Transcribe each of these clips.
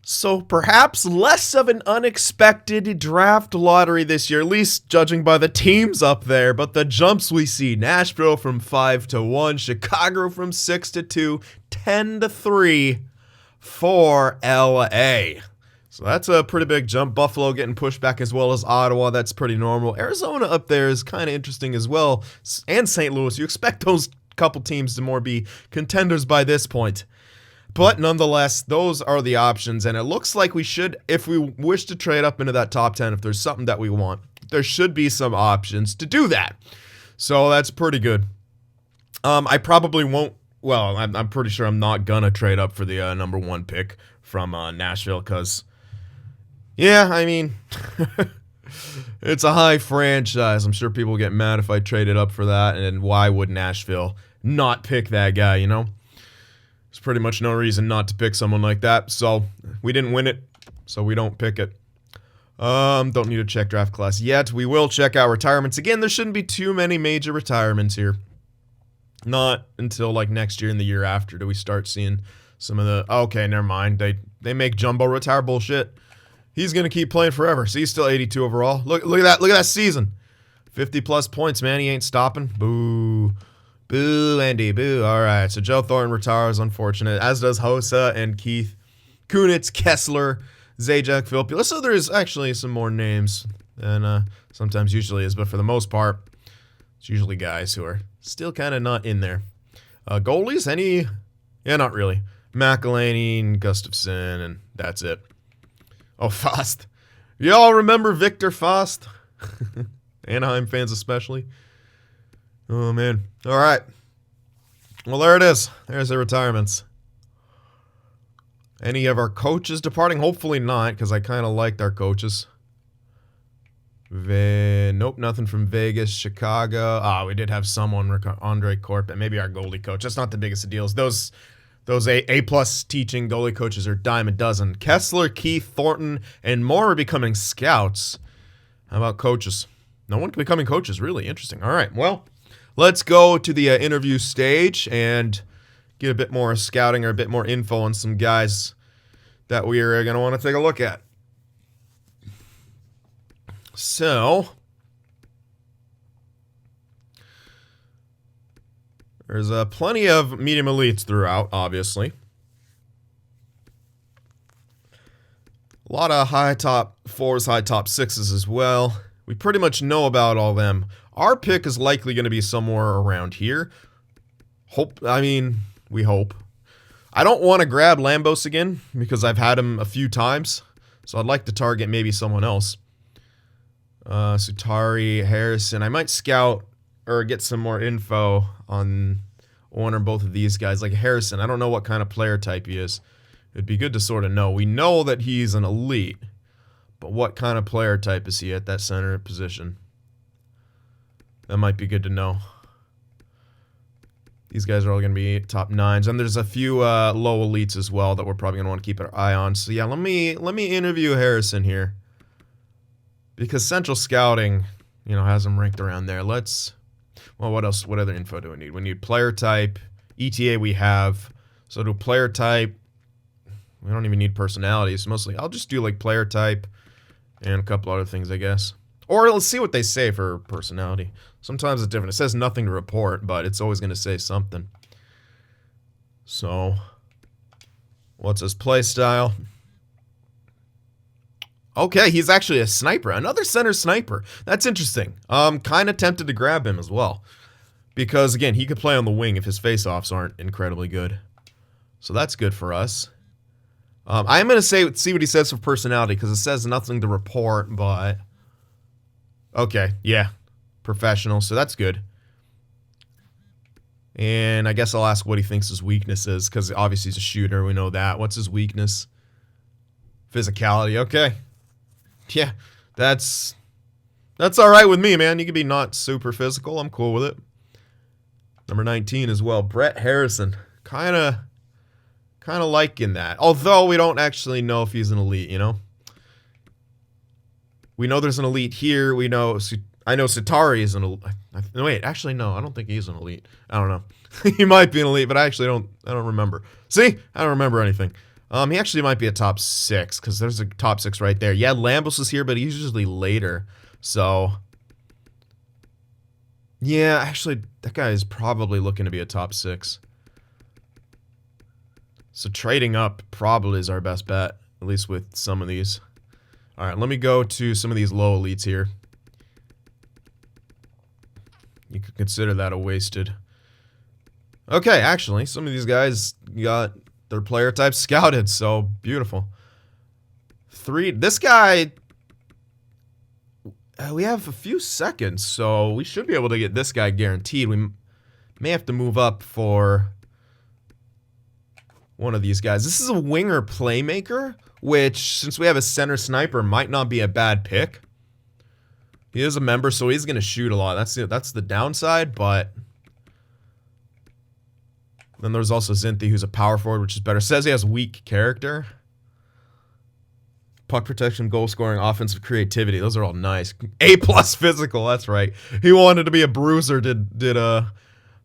So perhaps less of an unexpected draft lottery this year, at least judging by the teams up there. But the jumps we see: Nashville from 5-1, Chicago from 6-2, 10-3 for LA. So that's a pretty big jump. Buffalo getting pushed back as well as Ottawa. That's pretty normal. Arizona up there is kind of interesting as well. And St. Louis. You expect those couple teams to more be contenders by this point. But nonetheless, those are the options, and it looks like we should, if we wish to trade up into that top 10, if there's something that we want, there should be some options to do that. So that's pretty good. I probably won't, well, I'm pretty sure I'm not going to trade up for the number 1 pick from Nashville, because, yeah, I mean, it's a high franchise. I'm sure people get mad if I traded up for that, and why would Nashville not pick that guy, you know? There's pretty much no reason not to pick someone like that. So we didn't win it, so we don't pick it. Don't need to check draft class yet. We will check out retirements. Again, there shouldn't be too many major retirements here. Not until like next year and the year after do we start seeing some of the... Okay, never mind. They make Jumbo retire bullshit. He's going to keep playing forever. So he's still 82 overall. Look at that. Look at that season. 50-plus points, man. He ain't stopping. Boo. Boo, Andy, boo. All right, so Joe Thornton retires, unfortunate, as does Hossa and Keith, Kunitz, Kessler, Zajac, Filppula. So there's actually some more names than sometimes usually is, but for the most part, it's usually guys who are still kind of not in there. Goalies, any? Yeah, not really. McElhaney and Gustafson, and that's it. Oh, Fost. Y'all remember Victor Fost? Anaheim fans especially. Oh, man. All right. Well, there it is. There's the retirements. Any of our coaches departing? Hopefully not, because I kind of liked our coaches. Nope, nothing from Vegas, Chicago. We did have someone, Andre Corp, and maybe our goalie coach. That's not the biggest of deals. Those A-plus teaching goalie coaches are dime a dozen. Kessler, Keith, Thornton, and more are becoming scouts. How about coaches? No one becoming coaches. Really interesting. All right, well... Let's go to the interview stage and get a bit more scouting or a bit more info on some guys that we are going to want to take a look at. So, there's plenty of medium elites throughout, obviously. A lot of high top 4s, high top 6s as well. We pretty much know about all them. Our pick is likely going to be somewhere around here. We hope. I don't want to grab Lambos again because I've had him a few times. So I'd like to target maybe someone else. Sutari, Harrison. I might scout or get some more info on one or both of these guys. Like Harrison, I don't know what kind of player type he is. It'd be good to sort of know. We know that he's an elite. But what kind of player type is he at that center position? That might be good to know. These guys are all going to be top 9s. And there's a few low elites as well that we're probably going to want to keep our eye on. So yeah, let me interview Harrison here. Because Central Scouting, has him ranked around there. What else? What other info do we need? We need player type. ETA we have. So do player type. We don't even need personalities. Mostly, I'll just do like player type and a couple other things, I guess. Or let's see what they say for personality. Sometimes it's different. It says nothing to report, but it's always going to say something. So, what's his play style? Okay, he's actually a sniper. Another center sniper. That's interesting. Kind of tempted to grab him as well. Because, again, he could play on the wing if his face-offs aren't incredibly good. So that's good for us. I'm going to see what he says for personality, because it says nothing to report, but... Okay, yeah. Professional, so that's good. And I guess I'll ask what he thinks his weakness is, because obviously he's a shooter, we know that. What's his weakness? Physicality, okay. Yeah, that's alright with me, man. You can be not super physical, I'm cool with it. Number 19 as well, Brett Harrison. Kind of liking that. Although we don't actually know if he's an elite, We know there's an elite here. I know Sutari is an elite. Wait, actually, no. I don't think he's an elite. I don't know. He might be an elite, but I don't remember. See? I don't remember anything. He actually might be a top 6 because there's a top 6 right there. Yeah, Lambos is here, but he's usually later. So, yeah, actually, that guy is probably looking to be a top 6. So trading up probably is our best bet, at least with some of these. All right, let me go to some of these low elites here. You could consider that a wasted. Okay, actually, some of these guys got their player type scouted, so beautiful. This guy, we have a few seconds, so we should be able to get this guy guaranteed. We may have to move up for one of these guys. This is a winger playmaker, which, since we have a center sniper, might not be a bad pick. He is a member, so he's going to shoot a lot. That's the downside, but then there's also Zinthi, who's a power forward, which is better. Says he has weak character. Puck protection, goal scoring, offensive creativity. Those are all nice. A+ physical, that's right. He wanted to be a bruiser, did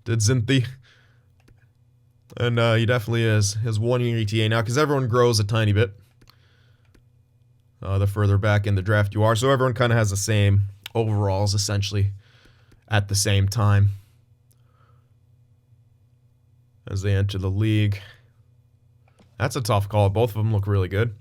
Zinthi. And he definitely is. His 1-year ETA now, because everyone grows a tiny bit. The further back in the draft you are. So everyone kind of has the same overalls, essentially, at the same time as they enter the league. That's a tough call. Both of them look really good.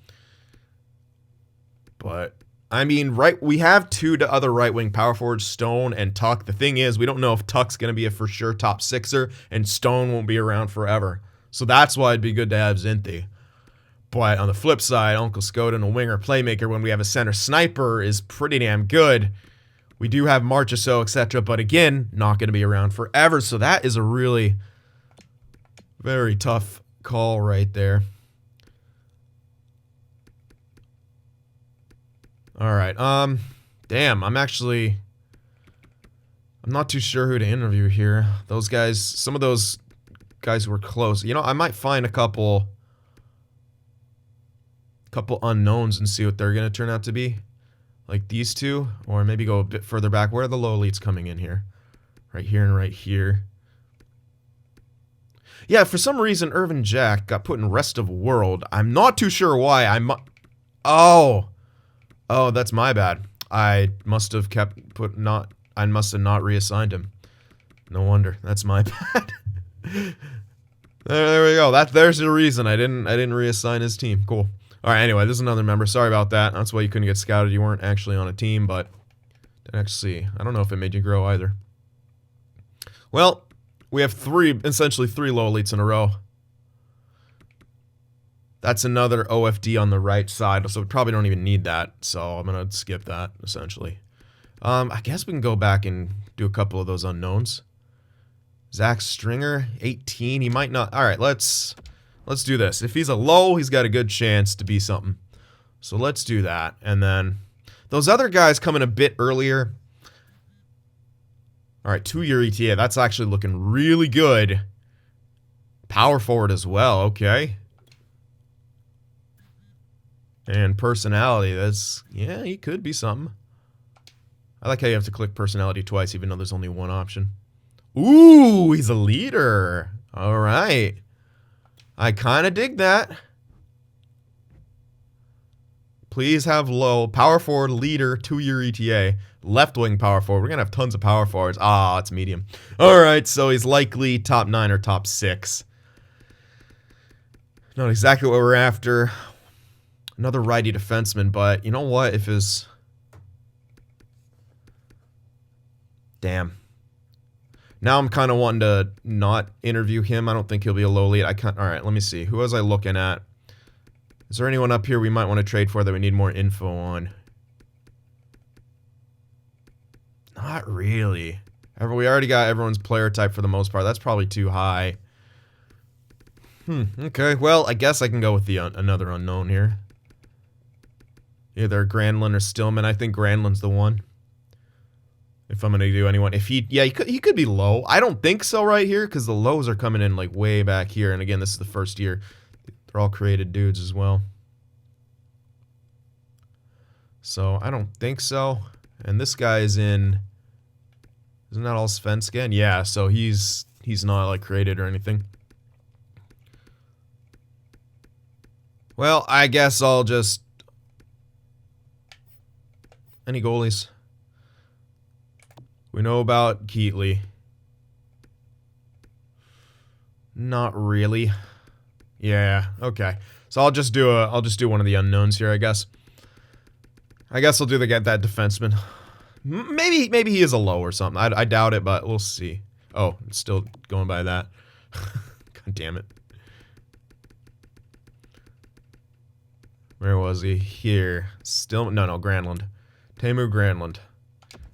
But, I mean, we have two other right-wing power forwards, Stone and Tuck. The thing is, we don't know if Tuck's going to be a for sure top 6er, and Stone won't be around forever. So that's why it'd be good to have Zinthi. But on the flip side, Uncle Skoden, a winger playmaker, when we have a center sniper, is pretty damn good. We do have Marchessault, etc., but again, not going to be around forever. So that is a really very tough call right there. All right. Damn, I'm not too sure who to interview here. Those guys, some of those guys who were close. You know, I might find a couple unknowns and see what they're going to turn out to be. Like these two, or maybe go a bit further back. Where are the low elites coming in here? Right here and right here. Yeah, for some reason, Irvin Jack got put in rest of world. I'm not too sure why. Oh, that's my bad. I must have I must have not reassigned him. No wonder. That's my bad. There we go. There's the reason I didn't reassign his team. Cool. All right. Anyway, this is another member. Sorry about that. That's why you couldn't get scouted. You weren't actually on a team, but actually, I don't know if it made you grow either. Well, we have essentially three low elites in a row. That's another OFD on the right side, so we probably don't even need that. So I'm gonna skip that essentially. I guess we can go back and do a couple of those unknowns. Zach Stringer, 18. He might not. All right, let's do this. If he's a low, he's got a good chance to be something. So let's do that. And then those other guys coming a bit earlier. All right, 2-year ETA. That's actually looking really good. Power forward as well. Okay. And personality. Yeah, he could be something. I like how you have to click personality twice, even though there's only one option. Ooh, he's a leader. All right. I kind of dig that. Please have low. Power forward, leader, 2-year ETA. Left wing power forward. We're going to have tons of power forwards. Ah, it's medium. All right, so he's likely top 9 or top 6. Not exactly what we're after. Another righty defenseman, but you know what? If his... Damn. Now I'm kind of wanting to not interview him. I don't think he'll be a low lead. All right, let me see. Who was I looking at? Is there anyone up here we might want to trade for that we need more info on? Not really. We already got everyone's player type for the most part. That's probably too high. Okay, well, I guess I can go with the another unknown here. Either Granlund or Stillman. I think Granlund's the one. If I'm going to do anyone. He could be low. I don't think so right here because the lows are coming in like way back here. And again, this is the first year. They're all created dudes as well. So I don't think so. And this guy is in... Isn't that all Svensson? Yeah, so he's not like created or anything. Well, I guess I'll just... Any goalies? We know about Keatley. Not really. Yeah, okay. So I'll just do one of the unknowns here, I guess. I guess I'll do get that defenseman. Maybe he is a low or something. I doubt it, but we'll see. Oh, it's still going by that. God damn it. Where was he? Here. Still no, Granlund. Teemu Granlund.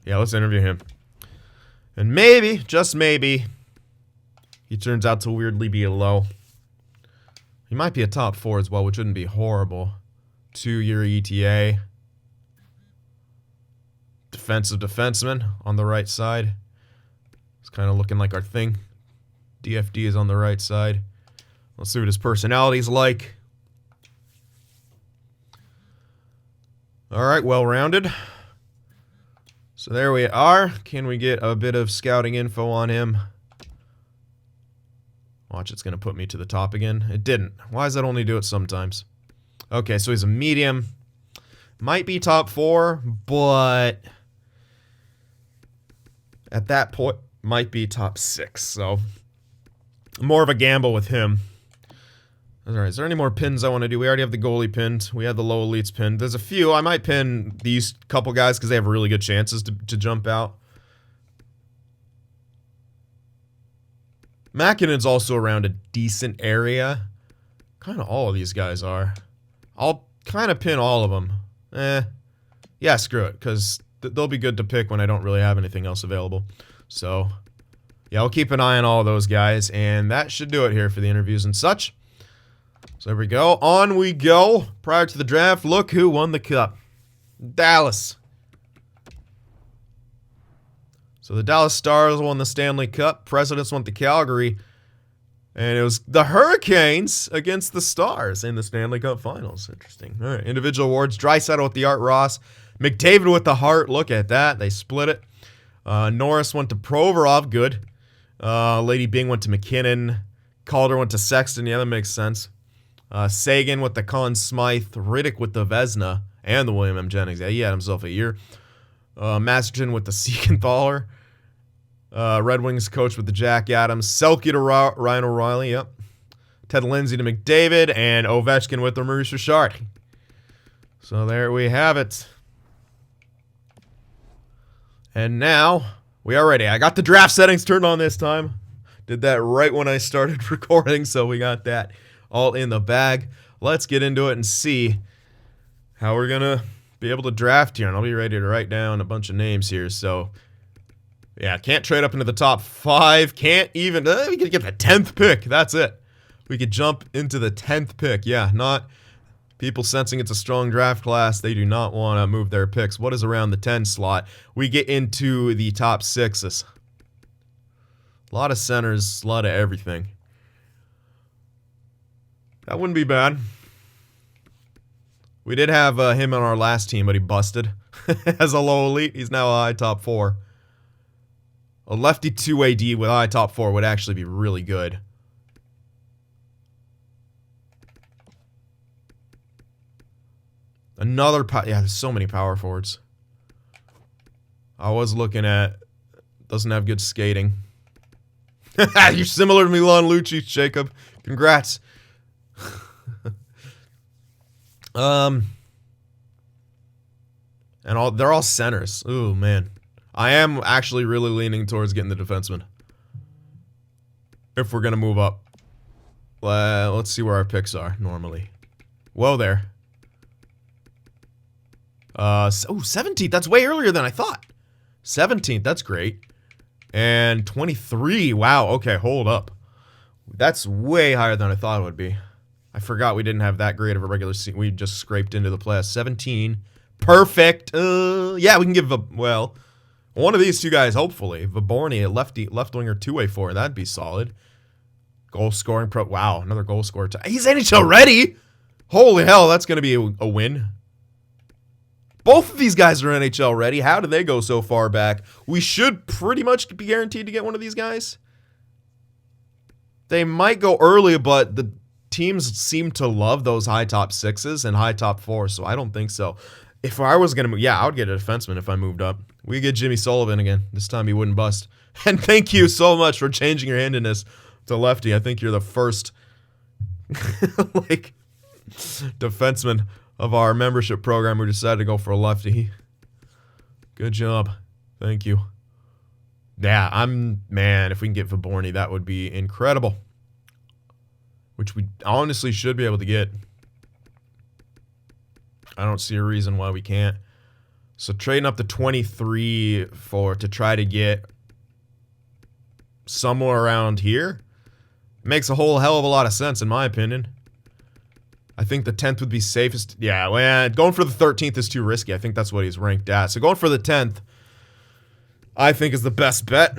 Yeah, let's interview him. And maybe, just maybe, he turns out to weirdly be a low. He might be a top 4 as well, which wouldn't be horrible. 2-year ETA. Defensive defenseman on the right side. It's kind of looking like our thing. DFD is on the right side. Let's see what his personality's like. Alright, well-rounded. So there we are. Can we get a bit of scouting info on him? Watch, it's going to put me to the top again. It didn't. Why does that only do it sometimes? Okay, so he's a medium. Might be top 4, but at that point, might be top 6. So, more of a gamble with him. Alright, is there any more pins I want to do? We already have the goalie pinned. We have the low elites pinned. There's a few. I might pin these couple guys because they have really good chances to jump out. Makinen's also around a decent area. Kind of all of these guys are. I'll kind of pin all of them. Yeah, screw it, because they'll be good to pick when I don't really have anything else available. So, yeah, I'll keep an eye on all of those guys, and that should do it here for the interviews and such. So there we go. On we go. Prior to the draft, look who won the cup. Dallas. So the Dallas Stars won the Stanley Cup. Presidents went to Calgary. And it was the Hurricanes against the Stars in the Stanley Cup Finals. Interesting. All right, individual awards. Draisaitl with the Art Ross. McDavid with the Hart. Look at that. They split it. Norris went to Provorov. Good. Lady Byng went to McKinnon. Calder went to Sexton. Yeah, that makes sense. Sagan with the Conn Smythe. Riddick with the Vezina. And the William M. Jennings. Yeah, he had himself a year. Masterton with the Siegenthaler. Red Wings coach with the Jack Adams. Selke to Ryan O'Reilly. Yep. Ted Lindsay to McDavid. And Ovechkin with the Maurice Richard. So there we have it. And now we are ready. I got the draft settings turned on this time. Did that right when I started recording, so we got that all in the bag. Let's get into it and see how we're going to be able to draft here. And I'll be ready to write down a bunch of names here. So, yeah, can't trade up into the top 5. Can't even, we could get the 10th pick. That's it. We could jump into the 10th pick. Yeah, not people sensing it's a strong draft class. They do not want to move their picks. What is around the 10 slot? We get into the top 6s. A lot of centers, a lot of everything. That wouldn't be bad. We did have him on our last team, but he busted as a low elite. He's now a high top 4. A lefty 2-way D with high top 4 would actually be really good. Another yeah, there's so many power forwards. I was looking at doesn't have good skating. You're similar to Milan Lucic, Jacob. Congrats. And they're all centers. Ooh, man. I am actually really leaning towards getting the defenseman. If we're going to move up. Let's see where our picks are normally. Whoa there. 17th. That's way earlier than I thought. 17th. That's great. And 23. Wow. Okay, hold up. That's way higher than I thought it would be. I forgot we didn't have that great of a regular season. We just scraped into the playoffs. 17. Perfect. Yeah, we can give well, one of these two guys, hopefully. Vaborny, a left winger 2-way forward. That'd be solid. Goal scoring pro. Wow, another goal scorer. He's NHL ready. Holy hell, that's going to be a win. Both of these guys are NHL ready. How did they go so far back? We should pretty much be guaranteed to get one of these guys. They might go early, but the teams seem to love those high top sixes and high top fours, so I don't think so. If I was going to move, yeah, I would get a defenseman if I moved up. We get Jimmy Sullivan again. This time he wouldn't bust. And thank you so much for changing your handedness to lefty. I think you're the first like defenseman of our membership program who decided to go for a lefty. Good job. Thank you. Yeah, man, if we can get Viborny, that would be incredible. Which we honestly should be able to get. I don't see a reason why we can't. So trading up to 23 to try to get somewhere around here makes a whole hell of a lot of sense in my opinion. I think the 10th would be safest. Yeah, well, going for the 13th is too risky. I think that's what he's ranked at. So going for the 10th, I think is the best bet.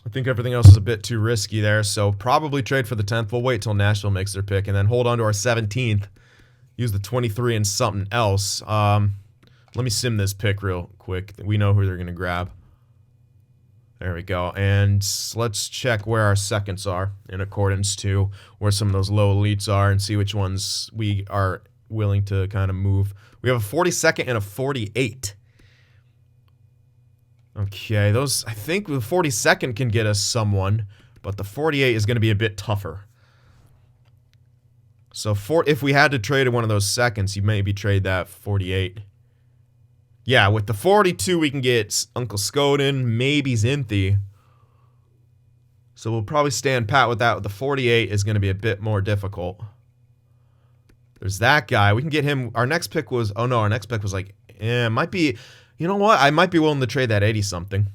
I think everything else is a bit too risky there. So probably trade for the 10th. We'll wait till Nashville makes their pick and then hold on to our 17th. Use the 23 and something else. Let me sim this pick real quick. We know who they're going to grab. There we go. And let's check where our seconds are in accordance to where some of those low elites are and see which ones we are willing to kind of move. We have a 42nd and a 48. Okay, those, I think the 42nd can get us someone, but the 48 is going to be a bit tougher. So if we had to trade one of those seconds, you maybe trade that 48. Yeah, with the 42, we can get Uncle Skoden, maybe Zinthi. So we'll probably stand pat with that. The 48 is going to be a bit more difficult. There's that guy. We can get him. Our next pick was, oh no, our next pick was like, it might be, you know what? I might be willing to trade that 80-something.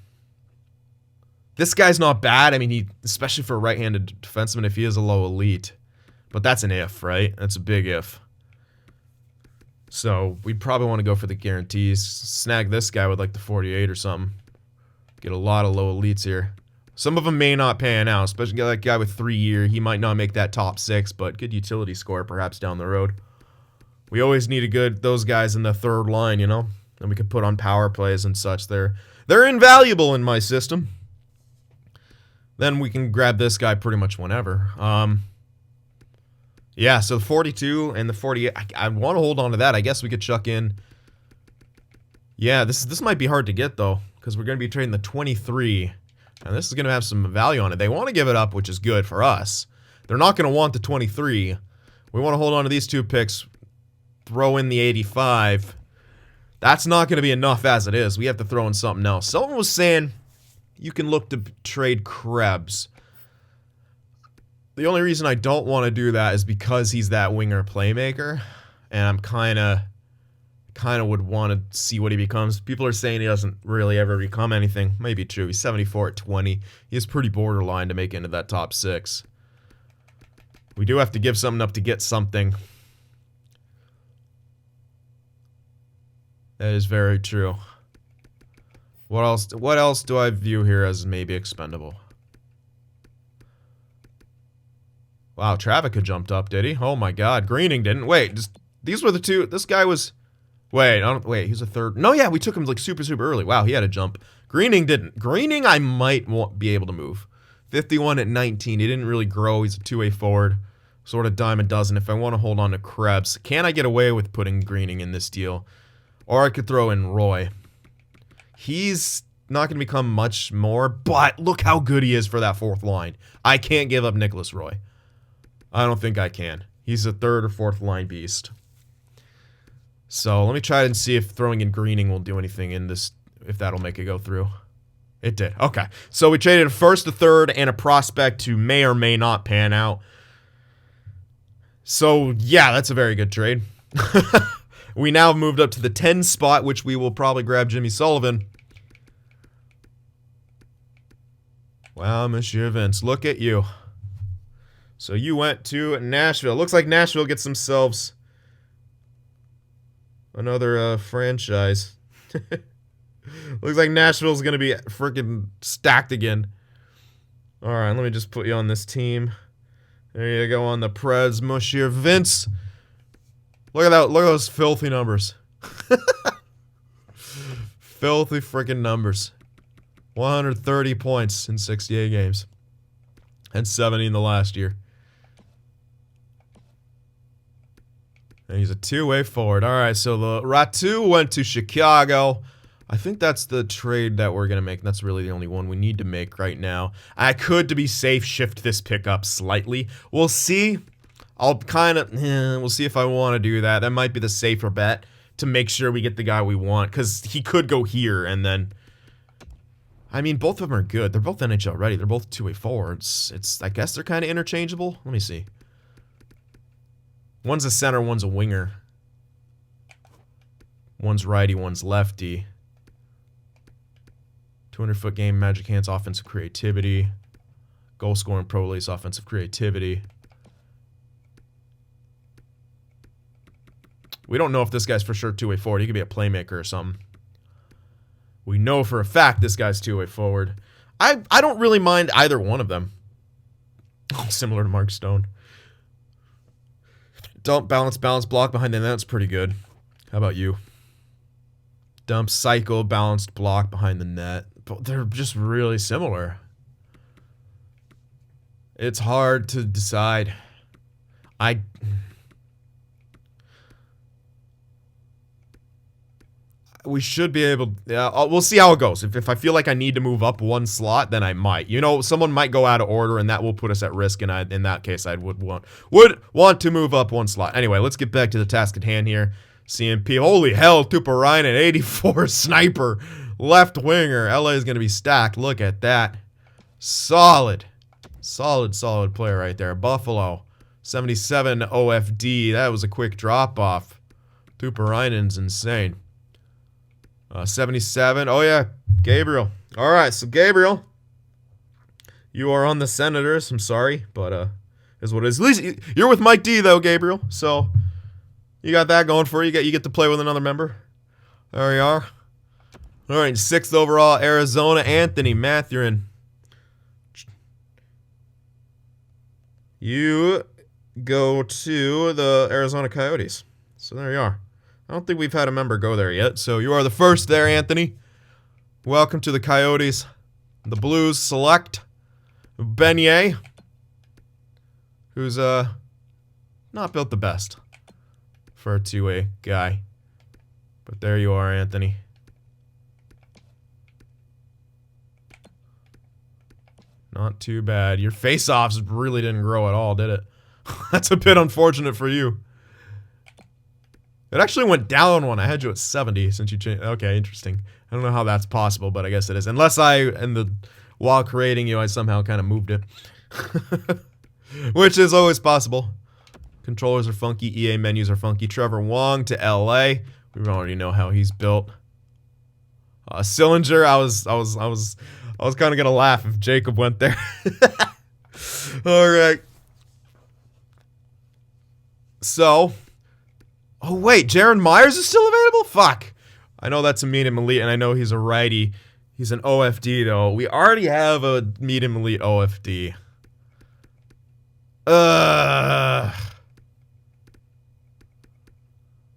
This guy's not bad. I mean, especially for a right-handed defenseman, if he is a low elite. But that's an if, right? That's a big if. So we'd probably want to go for the guarantees. Snag this guy with like the 48 or something. Get a lot of low elites here. Some of them may not pan out, especially that guy with 3 year. He might not make that top 6, but good utility score perhaps down the road. We always need those guys in the third line, you know? And we could put on power plays and such. They're invaluable in my system. Then we can grab this guy pretty much whenever. Yeah, so the 42 and the 48, I want to hold on to that. I guess we could chuck in. Yeah, this might be hard to get, though, because we're going to be trading the 23. And this is going to have some value on it. They want to give it up, which is good for us. They're not going to want the 23. We want to hold on to these 2 picks, throw in the 85. That's not going to be enough as it is. We have to throw in something else. Someone was saying you can look to trade Krebs. The only reason I don't want to do that is because he's that winger playmaker, and I'm kind of would want to see what he becomes. People are saying he doesn't really ever become anything. Maybe true. He's 74 at 20. He is pretty borderline to make it into that top 6. We do have to give something up to get something. That is very true. What else do I view here as maybe expendable? Wow, Travica jumped up, did he? Oh my god, Greening didn't. Wait, these were the 2. This guy was... Wait, he's a 3rd. No, yeah, we took him like super early. Wow, he had a jump. Greening didn't. Greening I might be able to move. 51 at 19. He didn't really grow. He's a 2-way forward. Sort of dime a dozen if I want to hold on to Krebs. Can I get away with putting Greening in this deal? Or I could throw in Roy. He's not going to become much more, but look how good he is for that 4th line. I can't give up Nicholas Roy. I don't think I can. He's a 3rd or 4th line beast. So let me try and see if throwing in Greening will do anything in this, if that'll make it go through. It did. Okay. So we traded a 1st, a 3rd, and a prospect who may or may not pan out. So yeah, that's a very good trade. We now moved up to the 10 spot, which we will probably grab Jimmy Sullivan. Wow, Monsieur Vince, look at you. So you went to Nashville. Looks like Nashville gets themselves another franchise. Looks like Nashville's going to be freaking stacked again. All right, let me just put you on this team. There you go on the Preds, Monsieur Vince. Look at that. Look at those filthy numbers. Filthy freaking numbers. 130 points in 68 games. And 70 in the last year. And he's a two-way forward. All right, so the Ratu went to Chicago. I think that's the trade that we're going to make. That's really the only one we need to make right now. I could, to be safe, shift this pick up slightly. We'll see. I'll kind of, we'll see if I want to do that. That might be the safer bet to make sure we get the guy we want. Because he could go here and then, I mean, both of them are good. They're both NHL ready. They're both two-way forwards. I guess they're kind of interchangeable. Let me see. One's a center, one's a winger. One's righty, one's lefty. 200-foot game, magic hands, offensive creativity. Goal scoring, pro release, offensive creativity. We don't know if this guy's for sure two-way forward. He could be a playmaker or something. We know for a fact this guy's two-way forward. I don't really mind either one of them. Similar to Mark Stone. Dump, balance, block behind the net. That's pretty good. How about you? Dump, cycle, balanced, block behind the net. But they're just really similar. It's hard to decide. We should be able... we'll see how it goes. If I feel like I need to move up one slot, then I might. You know, someone might go out of order, and that will put us at risk, and in that case, I would want to move up one slot. Anyway, let's get back to the task at hand here. CMP. Holy hell, Tuparainen, 84 sniper. Left winger. LA is going to be stacked. Look at that. Solid player right there. Buffalo. 77 OFD. That was a quick drop-off. Tuparainen's insane. 77. Oh, yeah. Gabriel. All right, so Gabriel, you are on the Senators. I'm sorry, but is what it is. At least you're with Mike D, though, Gabriel. So you got that going for you. You get to play with another member. There you are. All right, 6th overall, Arizona, Anthony Mathurin. You go to the Arizona Coyotes. So there you are. I don't think we've had a member go there yet, so you are the first there, Anthony. Welcome to the Coyotes. The Blues select Beignet, who's not built the best for a two-way guy. But there you are, Anthony. Not too bad. Your face-offs really didn't grow at all, did it? That's a bit unfortunate for you. It actually went down one. I had you at 70 since you changed. Okay, interesting. I don't know how that's possible, but I guess it is. Unless while creating you, I somehow kind of moved it. Which is always possible. Controllers are funky. EA menus are funky. Trevor Wong to LA. We already know how he's built. Sillinger, I was kind of gonna laugh if Jacob went there. All right. So, oh wait, Jaron Myers is still available? Fuck. I know that's a medium elite, and I know he's a righty. He's an OFD though. We already have a medium elite OFD.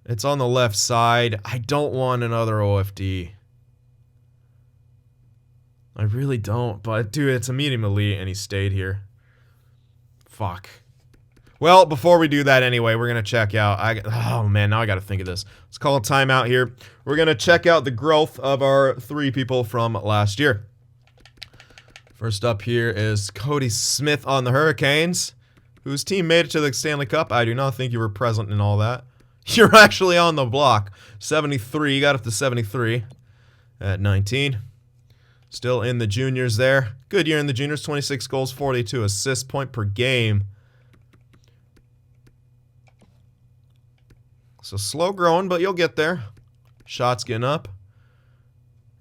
It's on the left side. I don't want another OFD. I really don't, but dude, it's a medium elite, and he stayed here. Fuck. Well, before we do that anyway, we're going to check out... oh, man, now I got to think of this. Let's call a timeout here. We're going to check out the growth of our 3 people from last year. First up here is Cody Smith on the Hurricanes, whose team made it to the Stanley Cup. I do not think you were present in all that. You're actually on the block. 73. You got up to 73 at 19. Still in the juniors there. Good year in the juniors. 26 goals, 42 assists, point per game. So slow growing, but you'll get there. Shots getting up.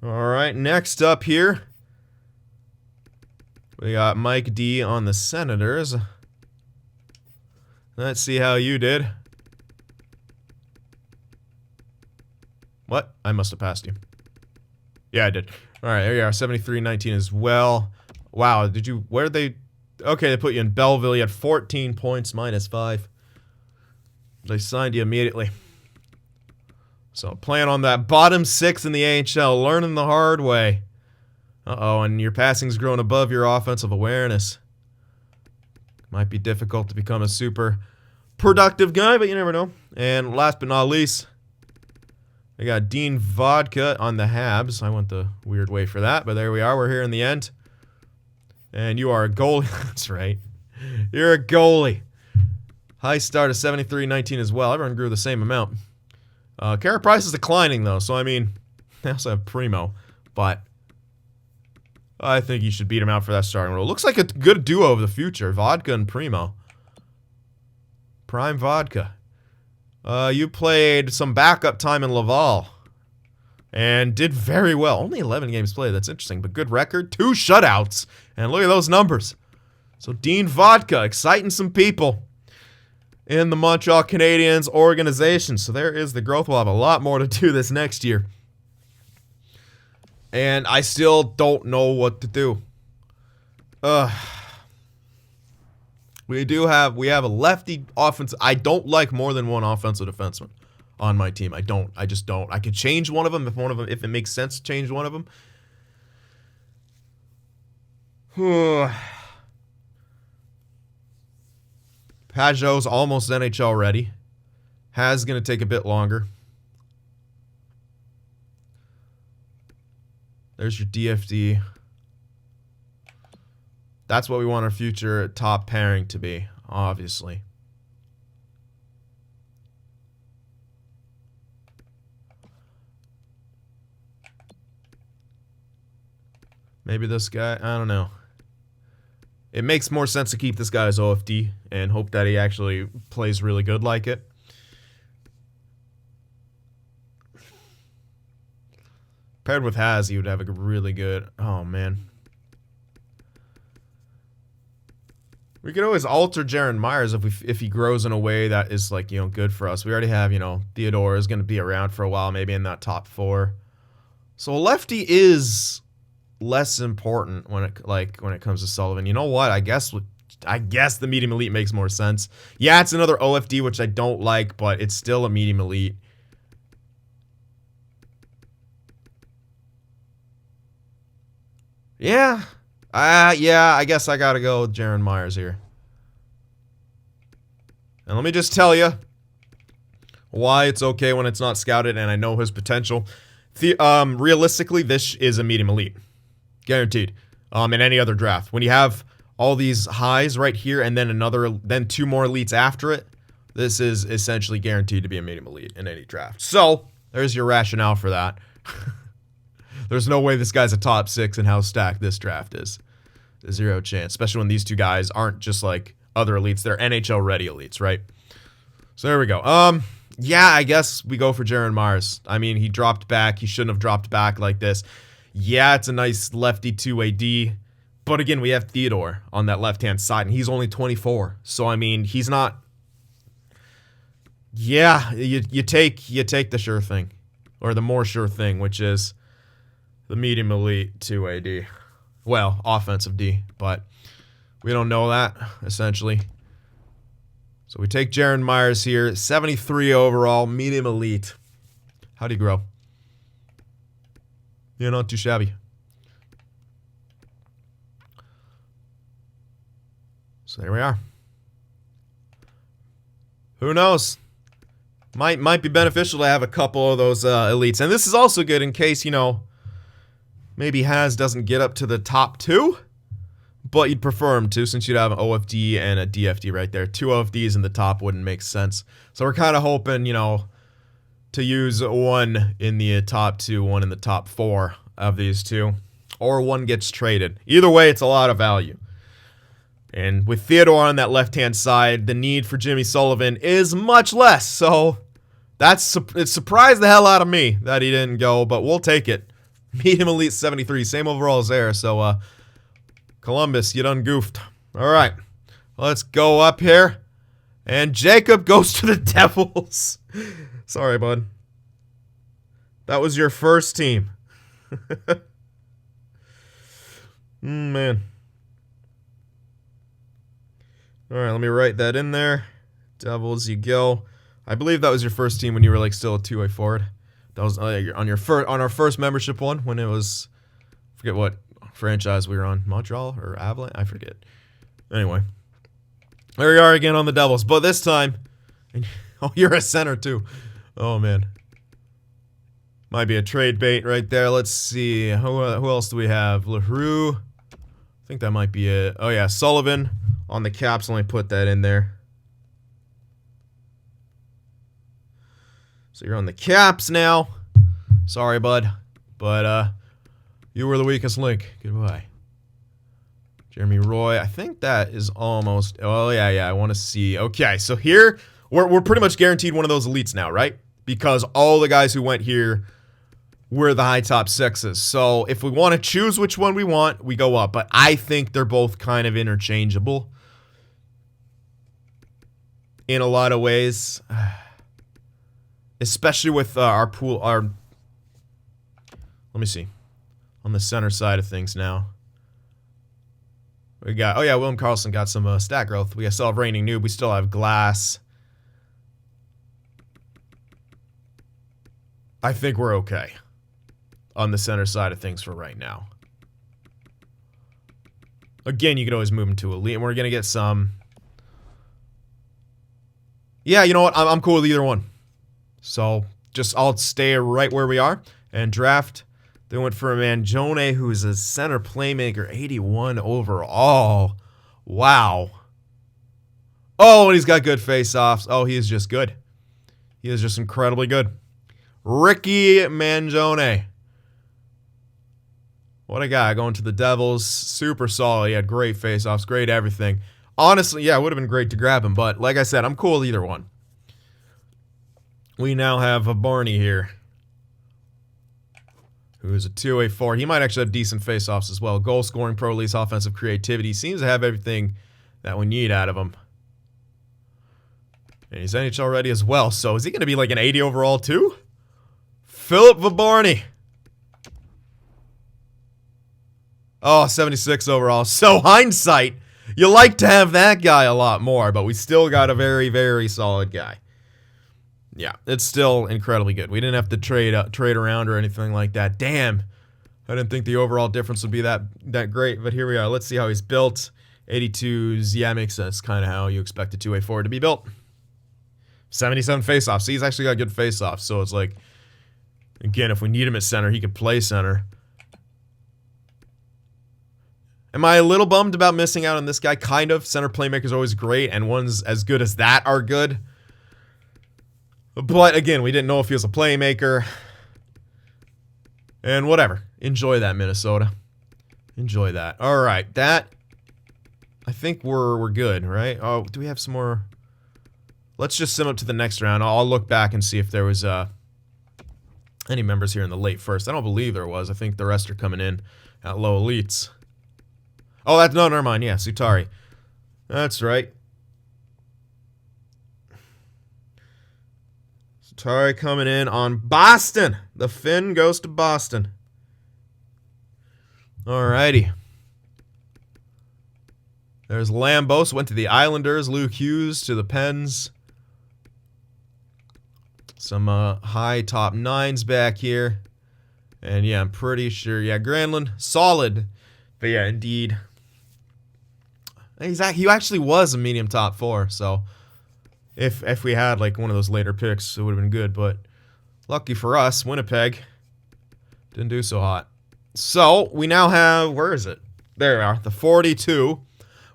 All right, next up here, we got Mike D on the Senators. Let's see how you did. What? I must have passed you. Yeah, I did. All right, there you are. 73-19 as well. Wow, did you... where did they... okay, they put you in Belleville. You had 14 points, -5. They signed you immediately. So playing on that bottom 6 in the AHL, learning the hard way. Uh-oh, and your passing's grown above your offensive awareness. Might be difficult to become a super productive guy, but you never know. And last but not least, I got Dean Vodka on the Habs. I went the weird way for that, but there we are. We're here in the end. And you are a goalie. That's right. You're a goalie. High start of 73-19 as well. Everyone grew the same amount. Carrot price is declining, though, so I mean, they also have Primo, but I think you should beat him out for that starting role. Looks like a good duo of the future, Vodka and Primo. Prime Vodka. You played some backup time in Laval and did very well. Only 11 games played. That's interesting, but good record. 2 shutouts, and look at those numbers. So Dean Vodka exciting some people in the Montreal Canadiens organization. So there is the growth. We'll have a lot more to do this next year. And I still don't know what to do. We have a lefty offensive. I don't like more than one offensive defenseman on my team. I just don't. I could change one of them if it makes sense to change one of them. Pajot's almost NHL ready. Has going to take a bit longer. There's your DFD. That's what we want our future top pairing to be, obviously. Maybe this guy, I don't know. It makes more sense to keep this guy as OFD and hope that he actually plays really good like it. Paired with Haz, he would have a really good... Oh, man. We could always alter Jaron Myers if he grows in a way that is, like, good for us. We already have, Theodore is going to be around for a while, maybe in that top 4. So a lefty is less important when it comes to Sullivan. You know what? I guess the medium elite makes more sense. Yeah, it's another OFD, which I don't like, but it's still a medium elite. Yeah. I guess I gotta go with Jaron Myers here. And let me just tell you why it's okay when it's not scouted, and I know his potential. Realistically, this is a medium elite. Guaranteed. In any other draft. When you have all these highs right here and then 2 more elites after it, this is essentially guaranteed to be a medium elite in any draft. So, there's your rationale for that. There's no way this guy's a top 6 in how stacked this draft is. Zero chance. Especially when these 2 guys aren't just like other elites. They're NHL ready elites, right? So there we go. Yeah, I guess we go for Jaron Myers. I mean, he dropped back. He shouldn't have dropped back like this. Yeah, it's a nice lefty 2AD. But again, we have Theodore on that left-hand side, and he's only 24. So, I mean, he's not... Yeah, you take the sure thing. Or the more sure thing, which is the medium elite 2AD. Well, offensive D, but we don't know that, essentially. So we take Jaron Myers here, 73 overall, medium elite. How'd he grow? Yeah, not too shabby. So there we are. Who knows? Might be beneficial to have a couple of those elites. And this is also good in case, maybe Haz doesn't get up to the top 2, but you'd prefer him to, since you'd have an OFD and a DFD right there. 2 OFDs in the top wouldn't make sense. So we're kind of hoping, to use one in the top 2, one in the top 4 of these 2, or one gets traded. Either way, it's a lot of value. And with Theodore on that left-hand side, the need for Jimmy Sullivan is much less. So it surprised the hell out of me that he didn't go, but we'll take it. Medium elite 73, same overall as there. So Columbus, you done goofed. All right, let's go up here. And Jacob goes to the Devils. Sorry, bud. That was your first team. Man. All right, let me write that in there. Devils, you go. I believe that was your first team when you were still a 2-way forward. That was on our first membership one when it was, I forget what franchise we were on, Montreal or Avalanche, I forget. Anyway, there we are again on the Devils, but this time And, oh, you're a center, too. Oh, man. Might be a trade bait right there. Let's see. Who else do we have? LaRue. I think that might be it. Oh, yeah. Sullivan on the Caps. Let me put that in there. So you're on the Caps now. Sorry, bud. But, you were the weakest link. Goodbye. Jeremy Roy. I think that is almost... Oh, yeah. I want to see. Okay, so here, we're pretty much guaranteed one of those elites now, right? Because all the guys who went here were the high top sixes. So if we want to choose which one we want, we go up. But I think they're both kind of interchangeable in a lot of ways. Especially with our pool... Let me see. On the center side of things now. We got... Oh, yeah, William Karlsson got some stat growth. We still have Reigning Noob. We still have Glass. I think we're okay on the center side of things for right now. Again, you could always move them to elite, and we're going to get some... Yeah, you know what? I'm cool with either one. So, I'll stay right where we are and draft. They went for Mangione, who is a center playmaker, 81 overall. Wow. Oh, and he's got good face-offs. Oh, he is just good. He is just incredibly good. Ricky Mangione. What a guy. Going to the Devils. Super solid. He had great face-offs, great everything. Honestly, yeah, it would have been great to grab him, but like I said, I'm cool with either one. We now have a Barney here, who is a 2-way forward. He might actually have decent face-offs as well. Goal scoring, pro release, offensive creativity. Seems to have everything that we need out of him. And he's NHL ready as well. So is he going to be like an 80 overall too? Philip Vibarni. Oh, 76 overall. So hindsight, you like to have that guy a lot more, but we still got a very, very solid guy. Yeah, it's still incredibly good. We didn't have to trade around or anything like that. Damn, I didn't think the overall difference would be that great, but here we are. Let's see how he's built. 82s, yeah, makes sense. Kind of how you expect a 2-way forward to be built. 77 faceoffs. See, he's actually got good faceoffs, so it's like, again, if we need him at center, he could play center. Am I a little bummed about missing out on this guy? Kind of. Center playmaker's always great, and ones as good as that are good. But, again, we didn't know if he was a playmaker. And whatever. Enjoy that, Minnesota. Enjoy that. All right, that... I think we're good, right? Oh, do we have some more... Let's just sim up to the next round. I'll look back and see if there was any members here in the late first. I don't believe there was. I think the rest are coming in at low elites. Oh, that's... No, never mind. Yeah, Sutari. That's right. Sutari coming in on Boston. The Finn goes to Boston. Alrighty. There's Lambos. Went to the Islanders. Luke Hughes to the Pens. Some high top nines back here. And yeah, I'm pretty sure. Yeah, Granlund. Solid. But yeah, indeed. He actually was a medium top 4, so... If we had, like, one of those later picks, it would have been good, but lucky for us, Winnipeg didn't do so hot. So, we now have, where is it? There we are, the 42,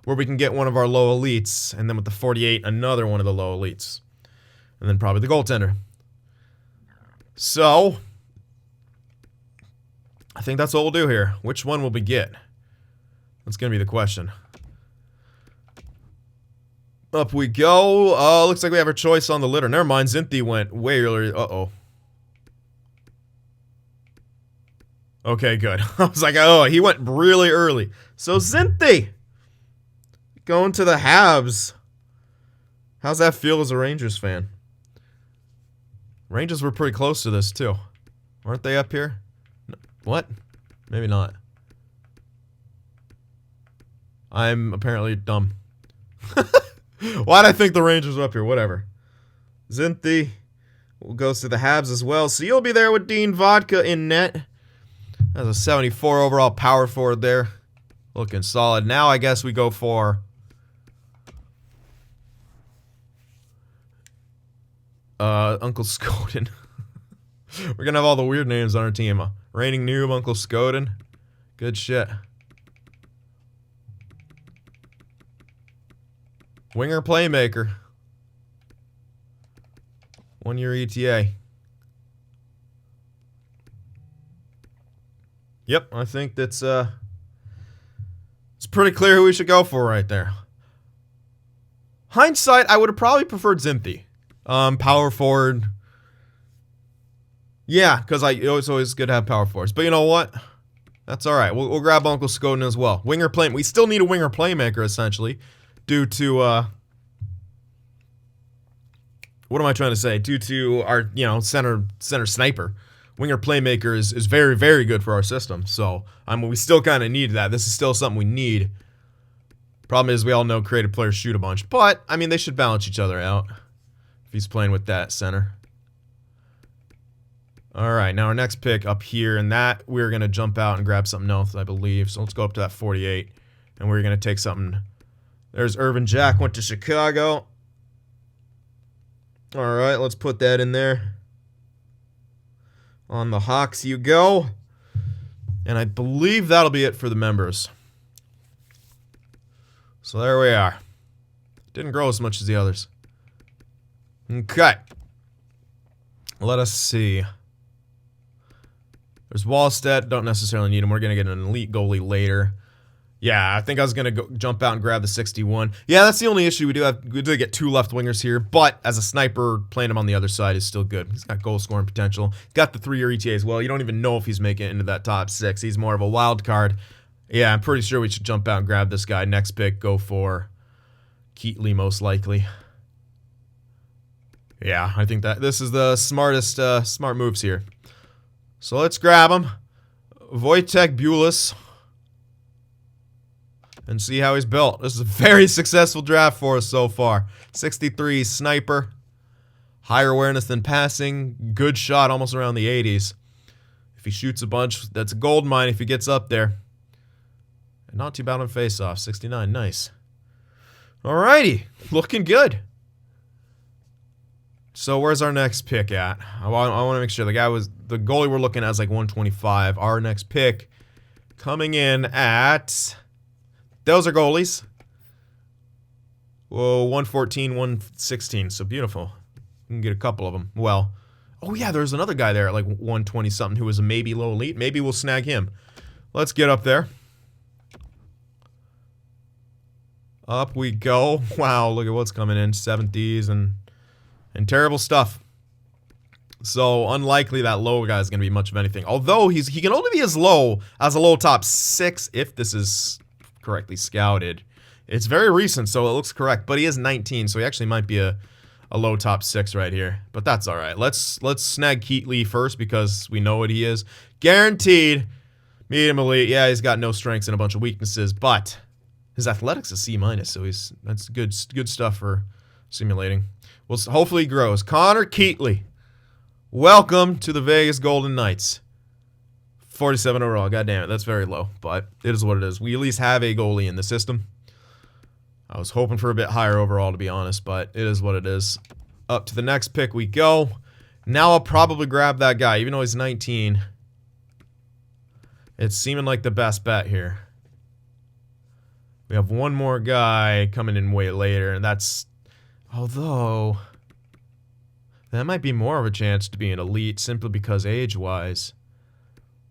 where we can get one of our low elites, and then with the 48, another one of the low elites. And then probably the goaltender. So, I think that's what we'll do here. Which one will we get? That's going to be the question. Up we go. Looks like we have our choice on the litter. Never mind, Zinthi went way earlier. Uh-oh. Okay, good. I was like, oh, he went really early. So, Zinthi! Going to the Habs. How's that feel as a Rangers fan? Rangers were pretty close to this, too. Weren't they up here? What? Maybe not. I'm apparently dumb. Why'd I think the Rangers were up here? Whatever. Zinthi goes to the Habs as well. So you'll be there with Dean Vodka in net. That's a 74 overall power forward there. Looking solid. Now I guess we go for... Uncle Scoden. We're gonna have all the weird names on our team. Reigning noob, Uncle Scoden. Good shit. Winger playmaker. 1 year ETA. Yep, I think that's it's pretty clear who we should go for right there. Hindsight, I would have probably preferred Zinthi. Power forward. Yeah, because it's always good to have power forwards. But you know what? That's all right. We'll grab Uncle Scoden as well. Winger play. We still need a winger playmaker essentially, due to what am I trying to say? Due to our center sniper. Winger playmaker is very, very good for our system. So we still kind of need that. This is still something we need. Problem is, we all know creative players shoot a bunch, but I mean they should balance each other out. If he's playing with that center. All right, now our next pick up here, and that we're gonna jump out and grab something else, I believe. So let's go up to that 48, and we're gonna take something. There's Irvin Jack, went to Chicago. All right, let's put that in there. On the Hawks you go. And I believe that'll be it for the members. So there we are. Didn't grow as much as the others. Okay. Let us see. There's Wallstedt. Don't necessarily need him. We're going to get an elite goalie later. Yeah, I think I was going to jump out and grab the 61. Yeah, that's the only issue. We do get 2 left wingers here, but as a sniper, playing him on the other side is still good. He's got goal scoring potential. He's got the 3 year ETA as well. You don't even know if he's making it into that top 6. He's more of a wild card. Yeah, I'm pretty sure we should jump out and grab this guy. Next pick, go for Keatley most likely. Yeah, I think that this is the smartest, smart moves here. So let's grab him. Wojtek Bulis. And see how he's built. This is a very successful draft for us so far. 63 sniper. Higher awareness than passing. Good shot, almost around the 80s. If he shoots a bunch, that's a gold mine if he gets up there. And not too bad on face-off. 69, nice. Alrighty, looking good. So where's our next pick at? I want to make sure the goalie we're looking at is like 125. Our next pick coming in at... Those are goalies. Whoa, 114, 116. So beautiful. We can get a couple of them. Well, oh yeah, there's another guy there at like 120 something who was a maybe low elite. Maybe we'll snag him. Let's get up there. Up we go. Wow, look at what's coming in. 70s and terrible stuff. So unlikely that low guy is going to be much of anything. Although he can only be as low as a low top 6 if this is correctly scouted. It's very recent, so it looks correct, but he is 19, so he actually might be a low top 6 right here. But that's all right. Let's snag Keatley first because we know what he is. Guaranteed medium elite. Yeah, he's got no strengths and a bunch of weaknesses, but his athletics is C-, so that's good stuff for simulating. Well, hopefully he grows. Connor Keatley. Welcome to the Vegas Golden Knights. 47 overall. God damn it, that's very low, but it is what it is. We at least have a goalie in the system. I was hoping for a bit higher overall, to be honest, but it is what it is. Up to the next pick we go. Now I'll probably grab that guy, even though he's 19. It's seeming like the best bet here. We have one more guy coming in way later, and that's... Although... that might be more of a chance to be an elite, simply because age-wise...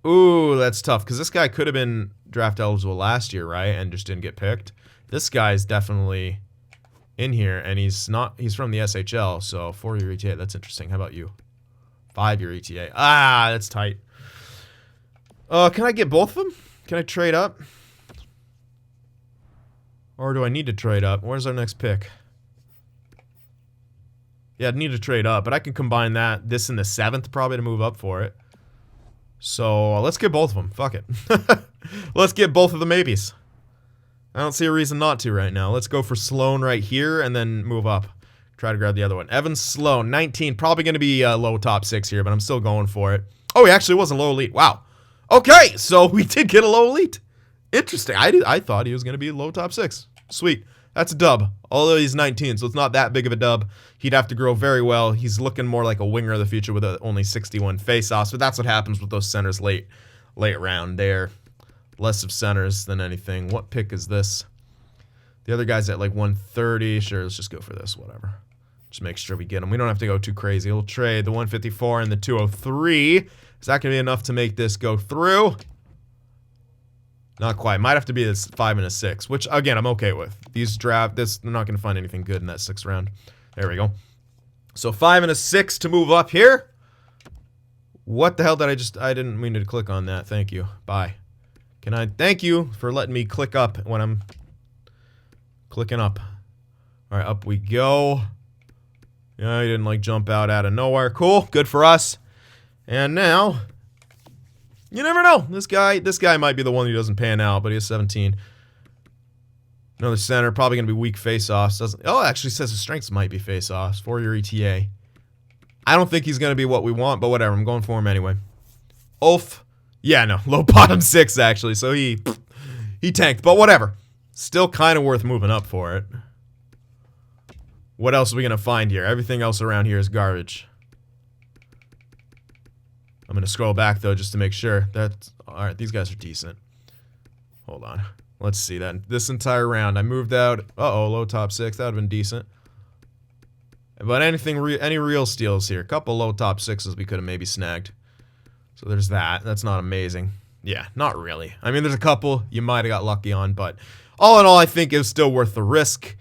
Ooh, that's tough, because this guy could have been draft eligible last year, right, and just didn't get picked. This guy's definitely in here, and he's from the SHL, so 4-year ETA, that's interesting. How about you? 5-year ETA. Ah, that's tight. Can I get both of them? Can I trade up? Or do I need to trade up? Where's our next pick? Yeah, I'd need to trade up, but I can combine this in the 7th probably to move up for it. So, let's get both of them. Fuck it. Let's get both of the maybes. I don't see a reason not to right now. Let's go for Sloan right here and then move up. Try to grab the other one. Evan Sloan, 19. Probably going to be a low top 6 here, but I'm still going for it. Oh, he actually was a low elite. Wow. Okay, so we did get a low elite. Interesting. I thought he was going to be low top 6. Sweet. That's a dub. Although he's 19, so it's not that big of a dub. He'd have to grow very well. He's looking more like a winger of the future with only 61 faceoffs. But that's what happens with those centers late round. They're less of centers than anything. What pick is this? The other guy's at like 130. Sure, let's just go for this. Whatever. Just make sure we get him. We don't have to go too crazy. We'll trade the 154 and the 203. Is that going to be enough to make this go through? Not quite. Might have to be a 5 and a 6, which, again, I'm okay with. They're not going to find anything good in that 6th round. There we go. So 5 and a 6 to move up here. What the hell did I didn't mean to click on that. Thank you. Bye. Thank you for letting me click up when I'm clicking up. All right, up we go. Yeah, he didn't like jump out of nowhere. Cool. Good for us. And now, you never know. This guy might be the one who doesn't pan out, but he has 17. Another center, probably going to be weak face-offs. It actually says his strengths might be face-offs. 4-year ETA. I don't think he's going to be what we want, but whatever. I'm going for him anyway. Ulf. Yeah, no. Low bottom 6, actually. So he tanked, but whatever. Still kind of worth moving up for it. What else are we going to find here? Everything else around here is garbage. I'm going to scroll back, though, just to make sure. Alright, these guys are decent. Hold on. Let's see that. This entire round, I moved out. Uh-oh, low top 6. That would have been decent. But any real steals here. A couple low top 6s we could have maybe snagged. So there's that. That's not amazing. Yeah, not really. I mean, there's a couple you might have got lucky on, but all in all, I think it was still worth the risk.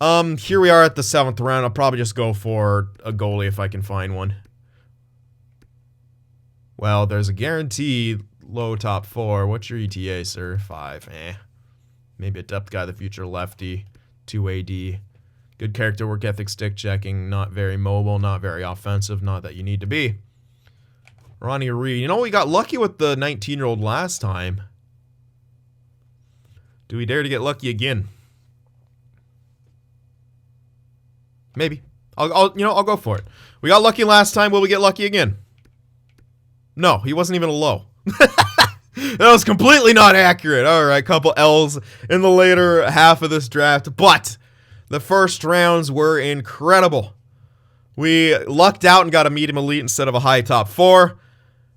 Here we are at the 7th round. I'll probably just go for a goalie if I can find one. Well, there's a guaranteed low top 4. What's your ETA, sir? 5. Maybe a depth guy, the future lefty. 2 AD. Good character, work ethic, stick checking. Not very mobile, not very offensive. Not that you need to be. Ronnie Reed. You know, we got lucky with the 19-year-old last time. Do we dare to get lucky again? Maybe. I'll go for it. We got lucky last time. Will we get lucky again? No, he wasn't even a low. That was completely not accurate. All right, couple L's in the later half of this draft, but the first rounds were incredible. We lucked out and got a medium elite instead of a high top 4.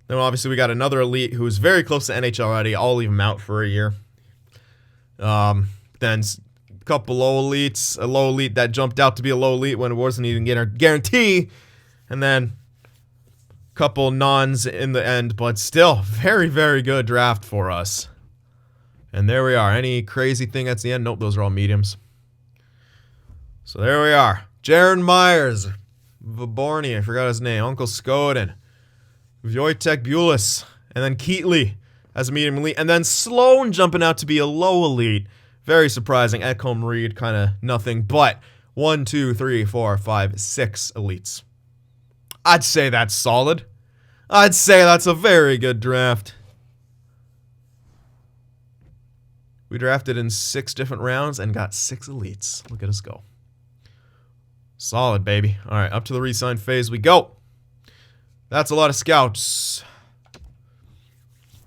Then obviously we got another elite who's very close to NHL already. I'll leave him out for a year. Then a couple low elites, a low elite that jumped out to be a low elite when it wasn't even getting a guarantee, and then couple nons in the end, but still very, very good draft for us. And there we are. Any crazy thing at the end? Nope, those are all mediums. So there we are. Jaron Myers, Viborny, I forgot his name, Uncle Skoden, Wojtek Bulis, and then Keatley as a medium elite, and then Sloan jumping out to be a low elite. Very surprising. Ekholm Reed, kind of nothing, but 1, 2, 3, 4, 5, 6 elites. I'd say that's solid. I'd say that's a very good draft. We drafted in 6 different rounds and got 6 elites. Look at us go. Solid, baby. All right, up to the re-sign phase we go. That's a lot of scouts.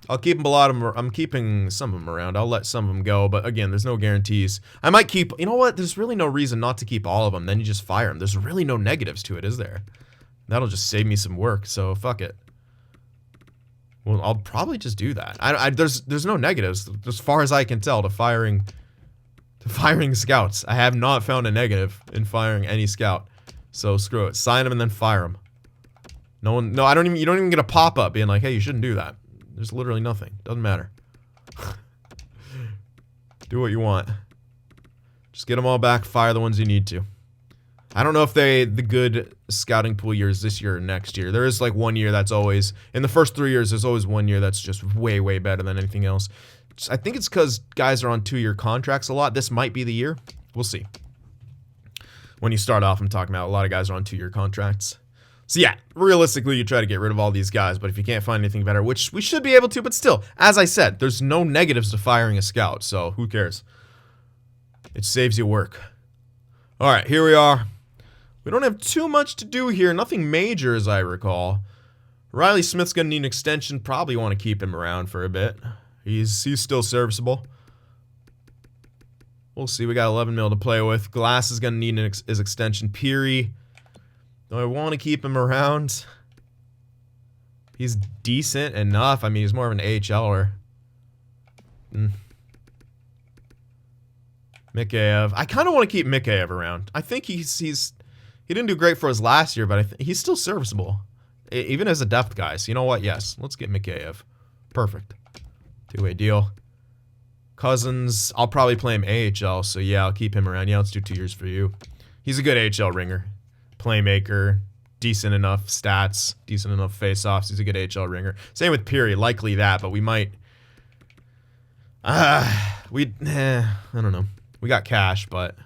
I'll keep a lot of them. I'm keeping some of them around. I'll let some of them go, but again, there's no guarantees. I might keep, you know what? There's really no reason not to keep all of them. Then you just fire them. There's really no negatives to it, is there? That'll just save me some work, so fuck it. Well, I'll probably just do that. There's no negatives as far as I can tell to firing scouts. I have not found a negative in firing any scout. So screw it. Sign them and then fire them. You don't even get a pop-up being like, hey, you shouldn't do that. There's literally nothing. Doesn't matter. Do what you want. Just get them all back, fire the ones you need to. I don't know if the good scouting pool years this year or next year. There is like 1 year that's always, in the first 3 years, there's always 1 year that's just way, way better than anything else. I think it's because guys are on 2-year contracts a lot. This might be the year. We'll see. When you start off, I'm talking about a lot of guys are on 2-year contracts. So yeah, realistically, you try to get rid of all these guys, but if you can't find anything better, which we should be able to, but still, as I said, there's no negatives to firing a scout, so who cares? It saves you work. All right, here we are. We don't have too much to do here. Nothing major, as I recall. Riley Smith's going to need an extension. Probably want to keep him around for a bit. He's still serviceable. We'll see. We got 11 mil to play with. Glass is going to need his extension. Peary. Do I want to keep him around? He's decent enough. I mean, he's more of an AHLer. Mikheyev. I kind of want to keep Mikheyev around. I think he didn't do great for us last year, but he's still serviceable. Even as a depth guy. So you know what? Yes. Let's get Mikheyev. Perfect. Two-way deal. Cousins, I'll probably play him AHL, so yeah, I'll keep him around. Yeah, let's do 2 years for you. He's a good AHL ringer. Playmaker, decent enough stats, decent enough face-offs. He's a good AHL ringer. Same with Peary, likely that, but we might... I don't know. We got cash, but...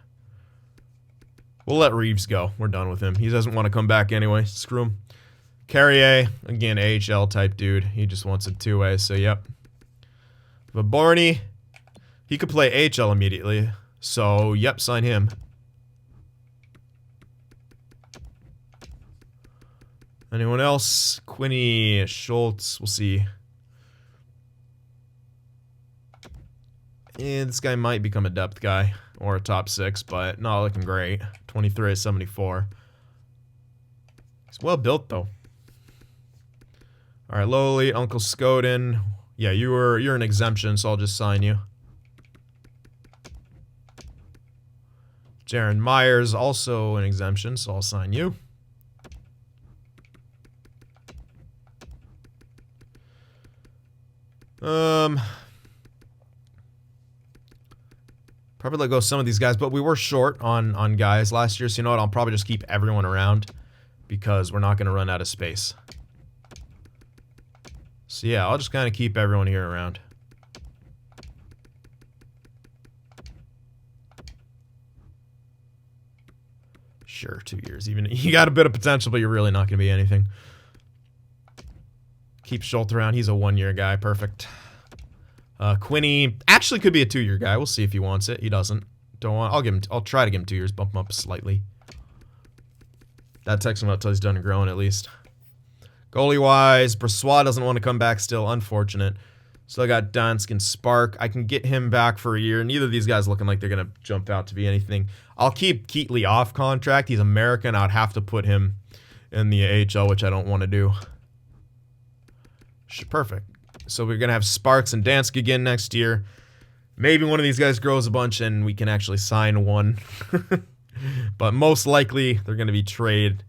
we'll let Reeves go. We're done with him. He doesn't want to come back anyway. Screw him. Carrier, again, AHL type dude. He just wants a two-way, so yep. Vaborny... he could play AHL immediately, so yep, sign him. Anyone else? Quinny, Schultz, we'll see. Yeah, this guy might become a depth guy or a top 6, but not looking great. 23 at 74. He's well built though. All right, Lowly, Uncle Scoden. Yeah, you're an exemption, so I'll just sign you. Jaron Myers, also an exemption, so I'll sign you. Probably let go some of these guys, but we were short on guys last year, so you know what? I'll probably just keep everyone around because we're not going to run out of space. So yeah, I'll just kind of keep everyone here around. Sure, 2 years. Even you got a bit of potential, but you're really not going to be anything. Keep Schultz around. He's a 1-year guy. Perfect. Quinny actually could be a 2-year guy. We'll see if he wants it. He doesn't. Don't want. I'll try to give him 2 years. Bump him up slightly. That takes him out till he's done growing at least. Goalie wise, Brossoit doesn't want to come back still. Unfortunate. Still got Dansk and Spark. I can get him back for a year. Neither of these guys looking like they're going to jump out to be anything. I'll keep Keatley off contract. He's American. I'd have to put him in the AHL, which I don't want to do. Perfect. So we're going to have Sparks and Dansk again next year. Maybe one of these guys grows a bunch and we can actually sign one. But most likely they're going to be traded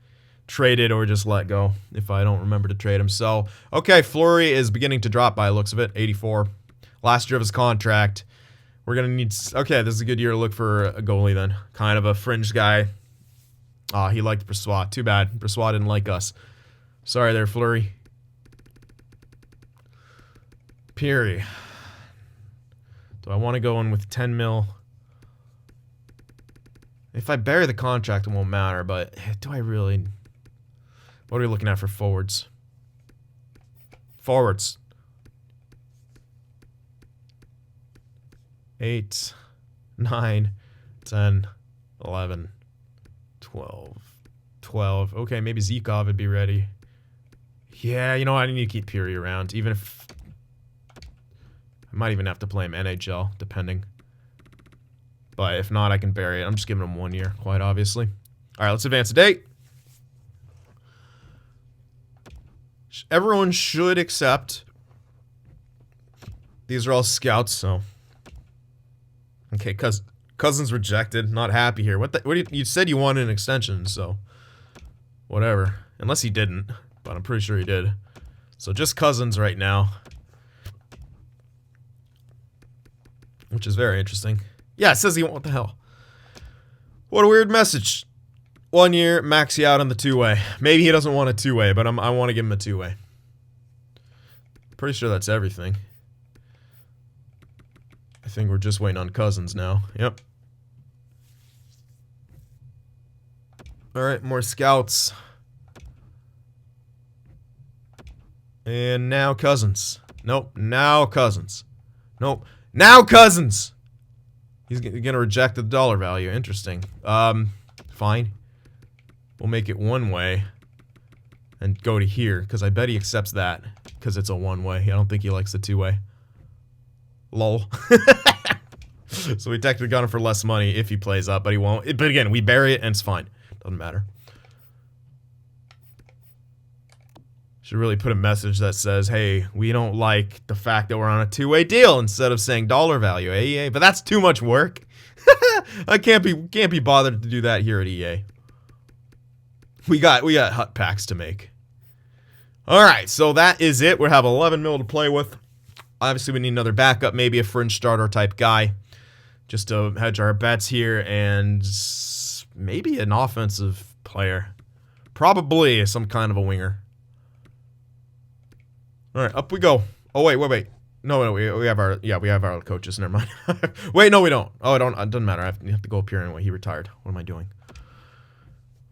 or just let go if I don't remember to trade him. So, okay, Fleury is beginning to drop by the looks of it. 84. Last year of his contract. We're going to need... okay, this is a good year to look for a goalie then. Kind of a fringe guy. He liked Brossoit. Too bad. Brossoit didn't like us. Sorry there, Fleury. Peary. Do I want to go in with 10 mil? If I bury the contract, it won't matter, but do I really... what are we looking at for forwards? Forwards. 8, 9, 10, 11, 12. Okay, maybe Zikov would be ready. Yeah, you know what? I need to keep Peary around, even if... I might even have to play him NHL, depending. But if not, I can bury it. I'm just giving him 1 year, quite obviously. All right, let's advance the date. Everyone should accept. These are all scouts, so. Okay, Cousins rejected. Not happy here. What you said you wanted an extension, so. Whatever. Unless he didn't, but I'm pretty sure he did. So just Cousins right now. Which is very interesting. Yeah, it says he won't. What the hell? What a weird message. 1 year, max you out on the 2-way. Maybe he doesn't want a 2-way, but I want to give him a 2-way. Pretty sure that's everything. I think we're just waiting on Cousins now. Yep. Alright, more scouts. And now Cousins. Nope, now Cousins. Nope. Now Cousins! He's going to reject the dollar value. Interesting. Fine. We'll make it 1-way. And go to here, because I bet he accepts that. Because it's a 1-way. I don't think he likes the 2-way. Lol. So we technically got him for less money if he plays up, but he won't. But again, we bury it and it's fine. Doesn't matter. Should really put a message that says, hey, we don't like the fact that we're on a two-way deal instead of saying dollar value, EA. But that's too much work. I can't be bothered to do that here at EA. We got hut packs to make. Alright, so that is it. We have 11 mil to play with. Obviously, we need another backup, maybe a fringe starter type guy. Just to hedge our bets here, and maybe an offensive player. Probably some kind of a winger. Alright, up we go. Oh, wait. No, we have our coaches. Never mind. Wait, no, we don't. Oh, it doesn't matter. You have to go up here anyway. He retired. What am I doing?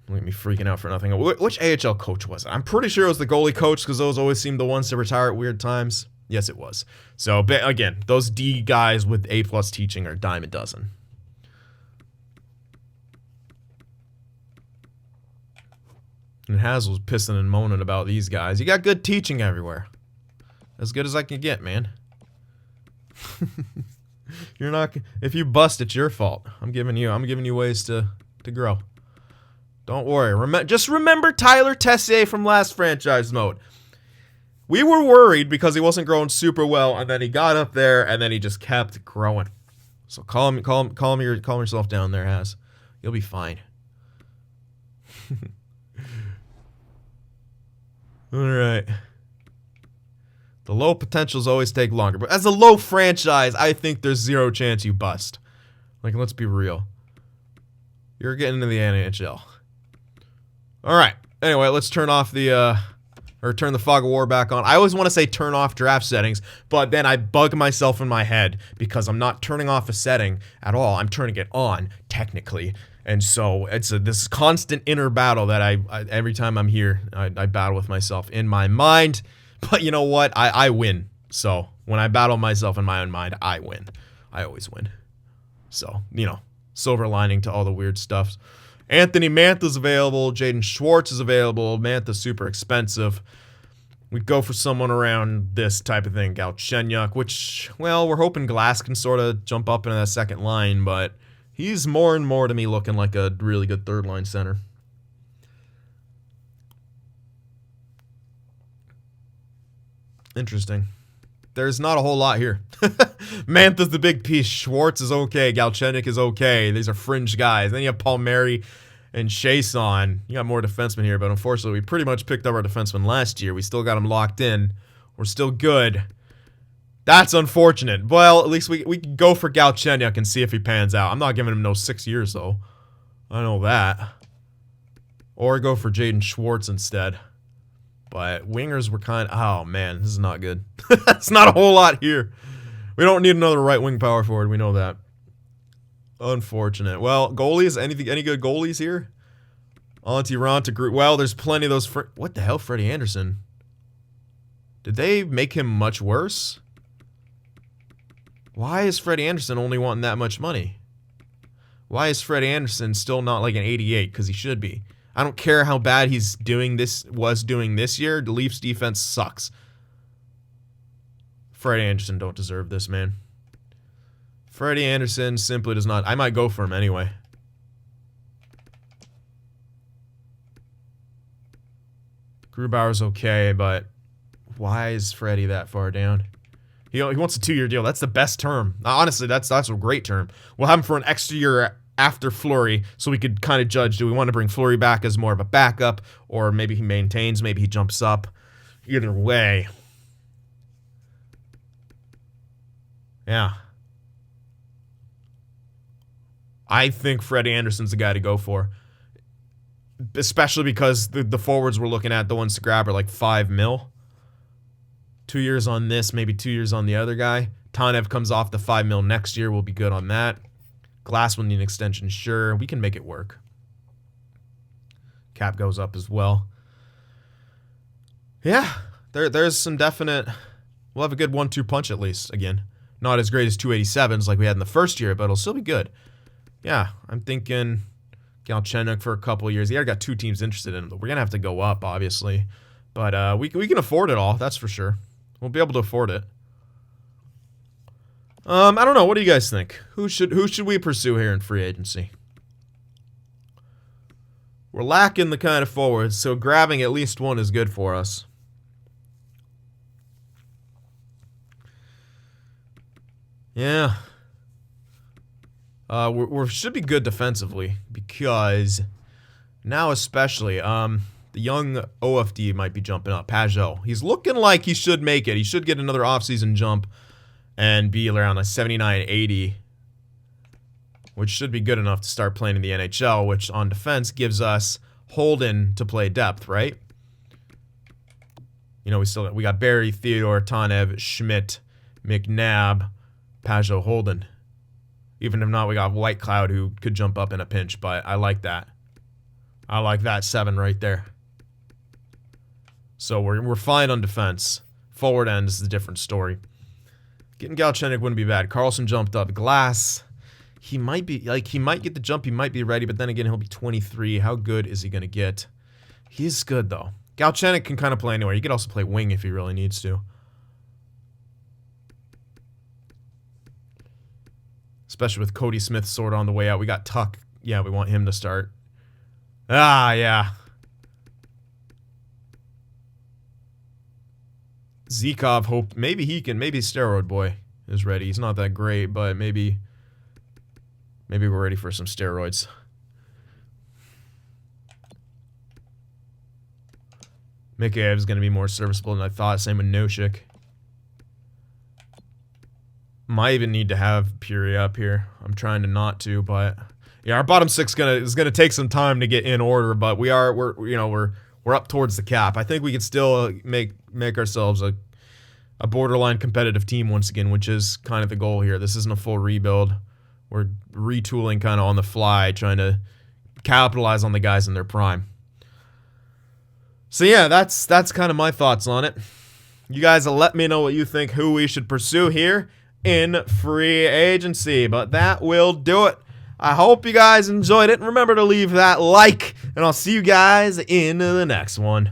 Look at me freaking out for nothing. Which AHL coach was it? I'm pretty sure it was the goalie coach, because those always seem the ones to retire at weird times. Yes, it was. So, again, those D guys with A+ teaching are a dime a dozen. And Hazel's pissing and moaning about these guys. You got good teaching everywhere. As good as I can get, man. You're not. If you bust, it's your fault. I'm giving you ways to grow. Don't worry. Just remember Tyler Tessier from last franchise mode. We were worried because he wasn't growing super well, and then he got up there, and then he just kept growing. So calm yourself down there, Haz. You'll be fine. All right. The low potentials always take longer, but as a low franchise, I think there's zero chance you bust. Like, let's be real. You're getting into the NHL. All right. Anyway, let's turn off the turn the fog of war back on. I always want to say turn off draft settings, but then I bug myself in my head because I'm not turning off a setting at all. I'm turning it on technically. And so it's this constant inner battle that I every time I'm here, I battle with myself in my mind. But you know what? I win. So when I battle myself in my own mind, I win. I always win. So, you know, silver lining to all the weird stuff. Anthony Mantha's available. Jaden Schwartz is available. Mantha's super expensive. We'd go for someone around this type of thing. Galchenyuk, which, well, we're hoping Glass can sort of jump up into that second line, but he's more and more to me looking like a really good third line center. Interesting. There's not a whole lot here. Mantha's the big piece. Schwartz is okay. Galchenyuk is okay. These are fringe guys. Then you have Palmieri and Chason. You got more defensemen here, but unfortunately, we pretty much picked up our defensemen last year. We still got them locked in. We're still good. That's unfortunate. Well, at least we can go for Galchenyuk and see if he pans out. I'm not giving him no 6 years, though. I know that. Or go for Jaden Schwartz instead. But wingers were kind of... Oh, man, this is not good. It's not a whole lot here. We don't need another right-wing power forward. We know that. Unfortunate. Well, goalies? Any good goalies here? Antti Raanta group. Well, there's plenty of those... What the hell, Freddie Anderson? Did they make him much worse? Why is Freddie Anderson only wanting that much money? Why is Freddie Anderson still not like an 88? Because he should be. I don't care how bad he's doing this year. The Leafs defense sucks. Freddie Anderson don't deserve this, man. Freddie Anderson simply does not. I might go for him anyway. Grubauer's okay, but why is Freddie that far down? He wants a 2-year deal. That's the best term. Honestly, that's a great term. We'll have him for an extra year after Fleury, so we could kind of judge, do we want to bring Fleury back as more of a backup, or maybe he maintains, maybe he jumps up. Either way. Yeah. I think Freddie Anderson's the guy to go for. Especially because the forwards we're looking at, the ones to grab are like 5 mil. 2 years on this, maybe 2 years on the other guy. Tanev comes off the 5 mil next year. We'll be good on that. Glass will need an extension, sure. We can make it work. Cap goes up as well. Yeah, there's some definite... We'll have a good 1-2 punch at least, again. Not as great as 287s like we had in the first year, but it'll still be good. Yeah, I'm thinking Galchenyuk for a couple of years. He already got 2 teams interested in him. We're going to have to go up, obviously. But we can afford it all, that's for sure. We'll be able to afford it. I don't know. What do you guys think? Who should we pursue here in free agency? We're lacking the kind of forwards, so grabbing at least one is good for us. Yeah. We should be good defensively because now especially, the young OFD might be jumping up. Pajot. He's looking like he should make it. He should get another offseason jump and be around like 79, 80, which should be good enough to start playing in the NHL, which on defense gives us Holden to play depth, right? You know, we got Barry, Theodore, Tanev, Schmidt, McNabb, Pajot, Holden. Even if not, we got White Cloud who could jump up in a pinch, but I like that. I like that 7 right there. So we're fine on defense. Forward end is a different story. Getting Galchenyuk wouldn't be bad. Carlson jumped up. Glass, he might be, like, he might get the jump. He might be ready, but then again, he'll be 23. How good is he going to get? He's good, though. Galchenyuk can kind of play anywhere. He could also play wing if he really needs to. Especially with Cody Smith sort of on the way out. We got Tuck. Yeah, we want him to start. Ah, yeah. Zikov, hope maybe he can. Maybe Steroid Boy is ready. He's not that great, but maybe we're ready for some steroids. Mikheyev is going to be more serviceable than I thought. Same with Noshik. Might even need to have Puri up here. I'm trying to not to, but yeah, our bottom 6 is gonna take some time to get in order. But we're up towards the cap. I think we can still make ourselves a borderline competitive team once again, which is kind of the goal here. This isn't a full rebuild. We're retooling kind of on the fly, trying to capitalize on the guys in their prime. So yeah, that's kind of my thoughts on it. You guys will let me know what you think, who we should pursue here in free agency. But that will do it. I hope you guys enjoyed it. Remember to leave that like, and I'll see you guys in the next one.